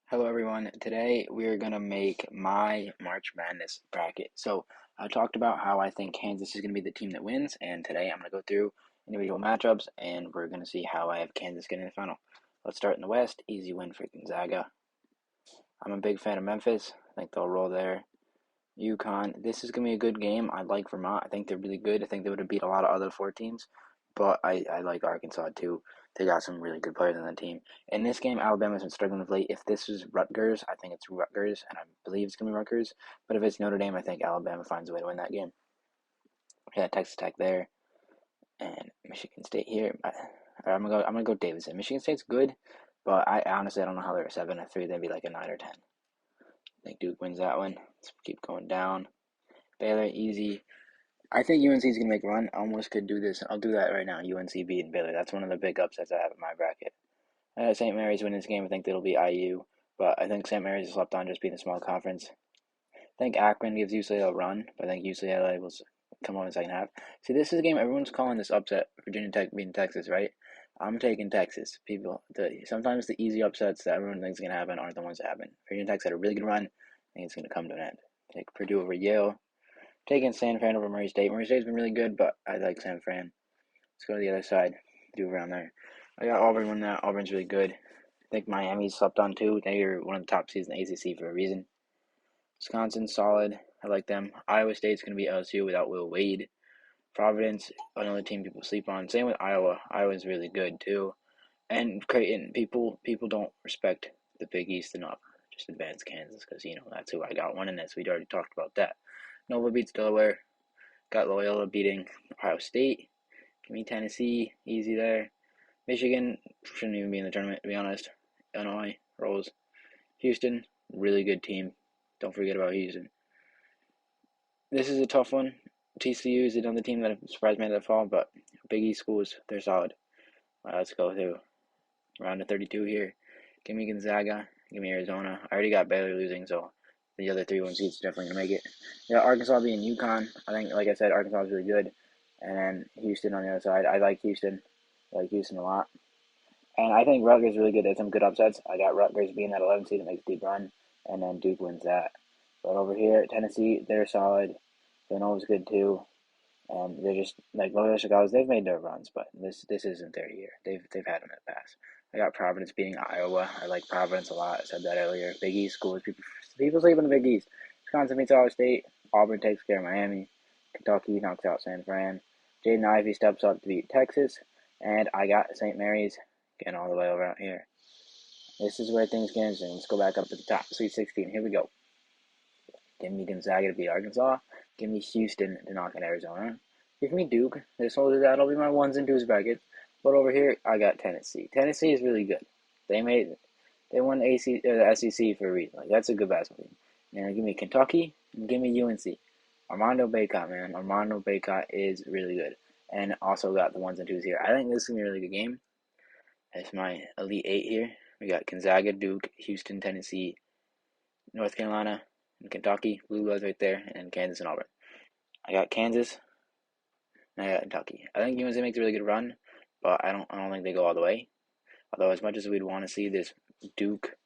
Hello everyone. Today we are gonna make my March Madness bracket. So I talked about how I think Kansas is gonna be the team that wins, and today I'm gonna go through individual matchups and we're gonna see how I have Kansas getting in the final. Let's start in the West. Easy win for Gonzaga. I'm a big fan of Memphis. I think they'll roll there. Uconn. This is gonna be a good game. I like Vermont. I think they're really good. I think they would have beat a lot of other four teams, but I like Arkansas too. They got some really good players on the team. In this game, Alabama's been struggling of late. If this is Rutgers, I think it's Rutgers, and I believe it's gonna be Rutgers. But if it's Notre Dame, I think Alabama finds a way to win that game. Yeah, Texas Tech there, and Michigan State here. I'm gonna go Davidson. Michigan State's good, but I honestly I don't know how they're a 7. I figured they'd be like a 9 or 10. I think Duke wins that one. Let's keep going down. Baylor, easy. I think UNC is going to make a run. I almost could do this. I'll do that right now. UNC beating Baylor. That's one of the big upsets I have in my bracket. St. Mary's winning this game. I think it'll be IU. But I think St. Mary's is slept on just being a small conference. I think Akron gives UCLA a run. But I think UCLA will come on in the second half. See, this is a game everyone's calling this upset. Virginia Tech beating Texas, right? I'm taking Texas. Sometimes the easy upsets that everyone thinks is going to happen aren't the ones that happen. Virginia Tech's had a really good run. I think it's going to come to an end. Take Purdue over Yale. Taking San Fran over Murray State. Murray State's been really good, but I like San Fran. Let's go to the other side. Do around there. I got Auburn winning that. Auburn's really good. I think Miami's slept on too. They are one of the top seeds in the ACC for a reason. Wisconsin's solid. I like them. Iowa State's going to be LSU without Will Wade. Providence, another team people sleep on. Same with Iowa. Iowa's really good too. And Creighton, people don't respect the Big East enough. Just advance Kansas because, that's who I got winning this. We'd already talked about that. Nova beats Delaware. Got Loyola beating Ohio State. Give me Tennessee. Easy there. Michigan shouldn't even be in the tournament, to be honest. Illinois rolls. Houston, really good team. Don't forget about Houston. This is a tough one. TCU is another team that surprised me that fall, but Big East schools, they're solid. Let's go through round of 32 here. Give me Gonzaga. Give me Arizona. I already got Baylor losing, so the other 3-1 seeds are definitely going to make it. Yeah, Arkansas being Uconn. I think, like I said, Arkansas is really good. And then Houston on the other side. I like Houston. I like Houston a lot. And I think Rutgers is really good. There's some good upsets. I got Rutgers being that 11 seed that makes a deep run. And then Duke wins that. But over here, Tennessee, they're solid. Villanova's good too. And they're just like Loyola Chicago's. They've made their runs, but this isn't their year. They've had them in the past. I got Providence beating Iowa. I like Providence a lot. I said that earlier. Big East schools. People sleep on the Big East. Wisconsin beats Iowa State. Auburn takes care of Miami. Kentucky knocks out San Fran. Jaden Ivey steps up to beat Texas. And I got St. Mary's getting all the way over out here. This is where things get interesting. Let's go back up to the top. Sweet 16. Here we go. Give me Gonzaga to beat Arkansas. Give me Houston to knock out Arizona. Give me Duke. That'll be my ones and twos bracket. But over here, I got Tennessee. Tennessee is really good. They won the SEC for a reason. Like, that's a good basketball team. Now give me Kentucky and give me UNC. Armando Bacot, man. Armando Bacot is really good. And also got the ones and twos here. I think this is going to be a really good game. It's my Elite Eight here. We got Gonzaga, Duke, Houston, Tennessee, North Carolina, and Kentucky. Blue Bloods right there, and Kansas and Auburn. I got Kansas, and I got Kentucky. I think UNC makes a really good run, but I don't think they go all the way. Although as much as we'd want to see this Duke,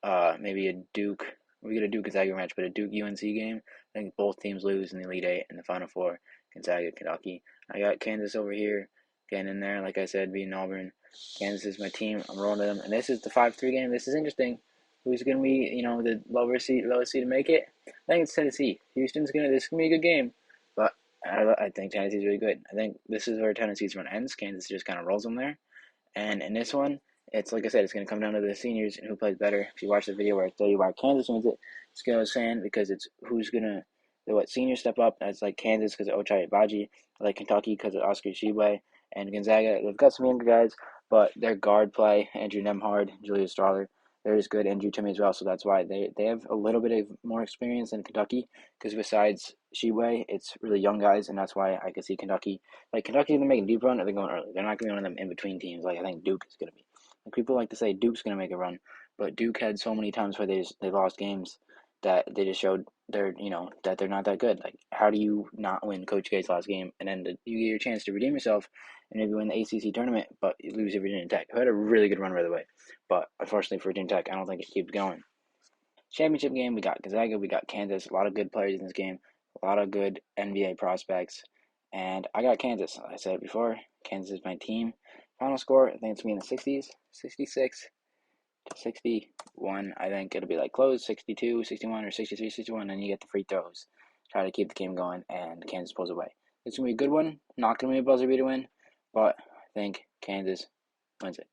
maybe a Duke, we get a Duke Gonzaga match, but a Duke UNC game, I think both teams lose in the Elite Eight and the Final Four. Gonzaga, Kentucky. I got Kansas over here, getting in there. Like I said, beating Auburn. Kansas is my team. I'm rolling to them, and this is the 5-3 game. This is interesting. Who's gonna be, the lowest seed to make it? I think it's Tennessee. This is gonna be a good game, but I think Tennessee's really good. I think this is where Tennessee's run ends. Kansas just kind of rolls them there. And in this one, it's like I said, it's going to come down to the seniors and who plays better. If you watch the video where I tell you why Kansas wins it, it's going to saying because it's who's going to, seniors step up. That's like Kansas because of Ochai Agbaji. I like Kentucky because of Oscar Tshiebwe. And Gonzaga, they've got some younger guys, but their guard play, Andrew Nemhard, Julius Strawther, they're just good. Andrew Timmy as well, so that's why they have a little bit of more experience than Kentucky because besides Tshiebwe, it's really young guys, and that's why I could see Kentucky. Like, Kentucky's going to make a deep run, or they're going early. They're not going to be one of them in-between teams like I think Duke is going to be. Like, people like to say Duke's going to make a run, but Duke had so many times where they lost games that they just showed that they're not that good. Like, how do you not win Coach K's last game and then you get your chance to redeem yourself and maybe win the ACC tournament, but you lose to Virginia Tech, who had a really good run, by the way. But unfortunately for Virginia Tech, I don't think it keeps going. Championship game, we got Gonzaga, we got Kansas. A lot of good players in this game, a lot of good NBA prospects, and I got Kansas. Like I said before, Kansas is my team. Final score, I think it's going to be in the 60s, 66 to 61. I think it'll be like close, 62, 61, or 63, 61, and you get the free throws. Try to keep the game going, and Kansas pulls away. It's going to be a good one. Not going to be a buzzer beater win, but I think Kansas wins it.